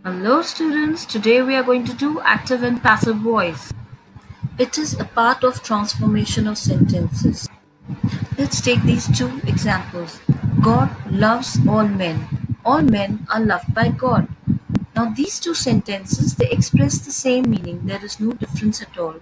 Hello students, today we are going to do active and passive voice. It is a part of transformation of sentences. Let's take these two examples. God loves all men. All men are loved by God. Now these two sentences, they express the same meaning. There is no difference at all.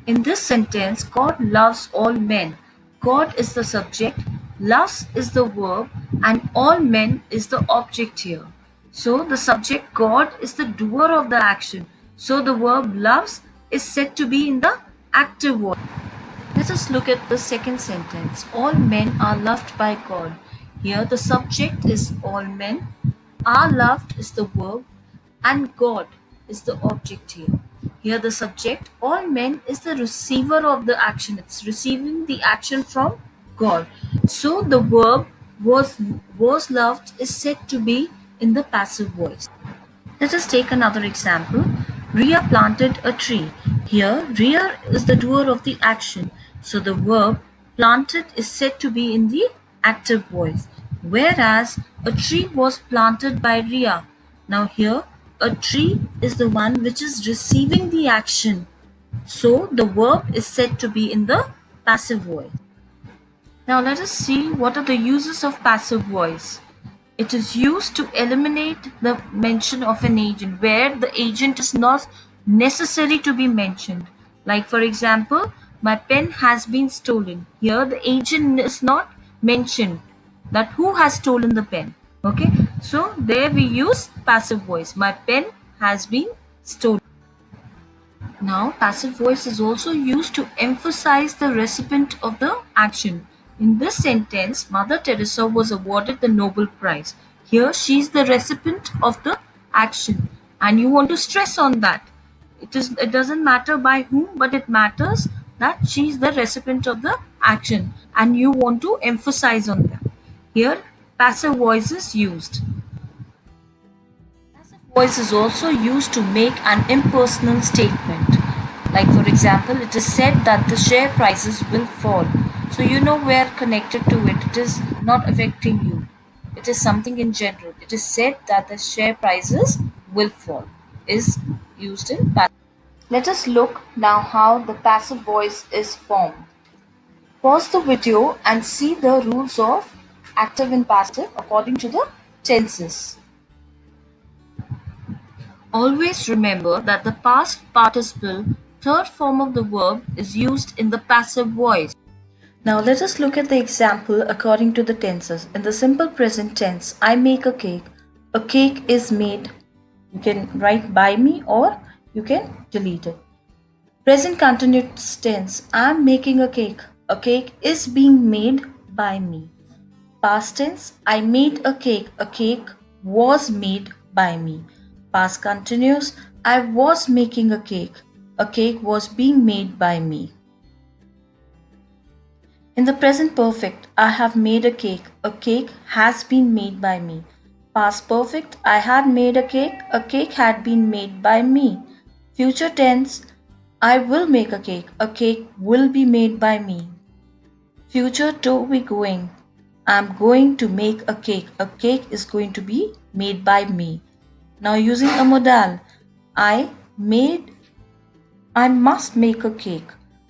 In this sentence, God loves all men. God is the subject, loves is the verb, and all men is the object here. So the subject God is the doer of the action. So the verb loves is said to be in the active voice. Let us look at the second sentence. All men are loved by God. Here the subject is all men, are loved is the verb, and God is the object here. Here the subject, all men, is the receiver of the action. It's receiving the action from God. So the verb was loved is said to be in the passive voice. Let us take another example. Ria planted a tree. Here, Ria is the doer of the action. So the verb planted is said to be in the active voice. Whereas a tree was planted by Ria. Now here, a tree is the one which is receiving the action. So the verb is said to be in the passive voice. Now let us see what are the uses of passive voice. It is used to eliminate the mention of an agent where the agent is not necessary to be mentioned. Like for example, my pen has been stolen. Here the agent is not mentioned that who has stolen the pen. Okay, so there we use passive voice. My pen has been stolen. Now, passive voice is also used to emphasize the recipient of the action. In this sentence, Mother Teresa was awarded the Nobel Prize. Here, she is the recipient of the action, and you want to stress on that. It doesn't matter by whom, but it matters that she is the recipient of the action, and you want to emphasize on that. Here, passive voice is used. Passive voice is also used to make an impersonal statement. Like for example, it is said that the share prices will fall. So you know we're connected to it. It is not affecting you. It is something in general. It is said that the share prices will fall. Is used in passive. Let us look now how the passive voice is formed. Pause the video and see the rules of active and passive according to the tenses. Always remember that the past participle, third form of the verb, is used in the passive voice. Now let us look at the example according to the tenses. In the simple present tense, I make a cake. A cake is made. You can write by me or you can delete it. Present continuous tense, I am making a cake. A cake is being made by me. Past tense, I made a cake. A cake was made by me. Past continuous, I was making a cake. A cake was being made by me. In the present perfect, I have made a cake. A cake has been made by me. Past perfect, I had made a cake. A cake had been made by me. Future tense, I will make a cake. A cake will be made by me. Future to be going. I'm going to make a cake. A cake is going to be made by me. Now using a modal, I made, I must make a cake.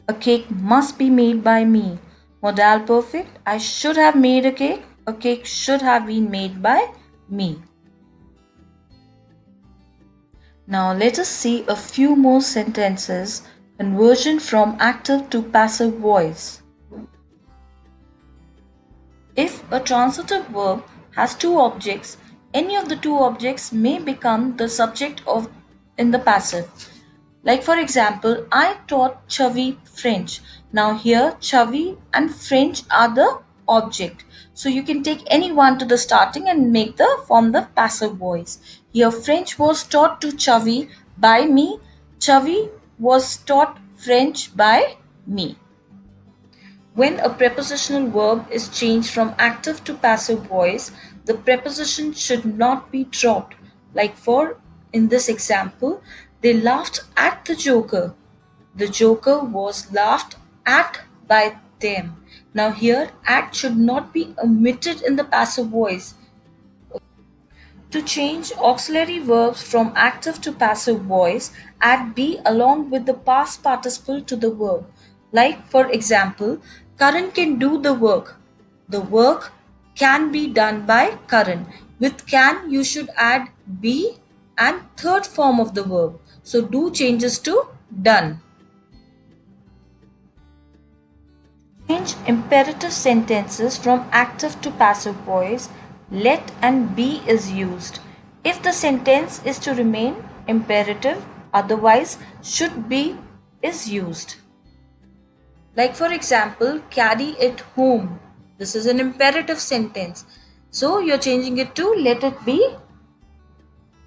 A cake must be made by me. Modal perfect, I should have made a cake. A cake should have been made by me. Now let us see a few more sentences. Conversion from active to passive voice. If a transitive verb has two objects, any of the two objects may become the subject of in the passive. Like for example, I taught Chavi French. Now here Chavi and French are the object. So you can take any one to the starting and make the form the passive voice. Here French was taught to Chavi by me. Chavi was taught French by me. When a prepositional verb is changed from active to passive voice, the preposition should not be dropped. Like for in this example, they laughed at the joker. The joker was laughed at by them. Now here at should not be omitted in the passive voice. To change auxiliary verbs from active to passive voice, add be along with the past participle to the verb. Like, for example, Karan can do the work. The work can be done by Karan. With can, you should add be and third form of the verb. So, do changes to done. Change imperative sentences from active to passive voice. Let and be is used. If the sentence is to remain imperative, otherwise should be is used. Like for example, carry it home. This is an imperative sentence. So you're changing it to let it be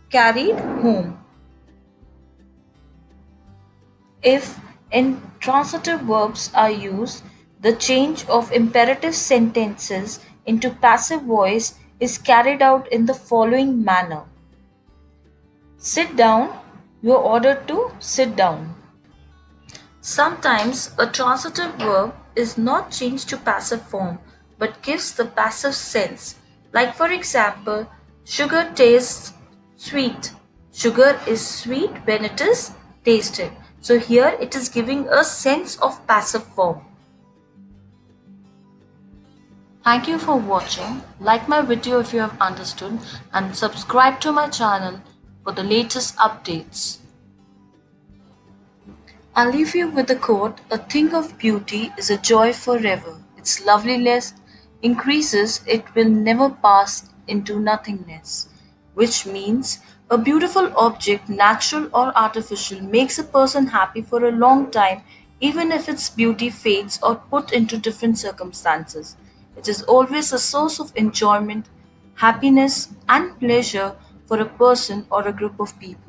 carried home. If intransitive verbs are used, the change of imperative sentences into passive voice is carried out in the following manner. Sit down, you are ordered to sit down. Sometimes a transitive verb is not changed to passive form but gives the passive sense. Like for example, sugar tastes sweet. Sugar is sweet when it is tasted. So here it is giving a sense of passive form. Thank you for watching. Like my video if you have understood and subscribe to my channel for the latest updates. I'll leave you with a quote: a thing of beauty is a joy forever. Its loveliness increases, it will never pass into nothingness. Which means a beautiful object, natural or artificial, makes a person happy for a long time, even if its beauty fades or put into different circumstances. It is always a source of enjoyment, happiness, and pleasure for a person or a group of people.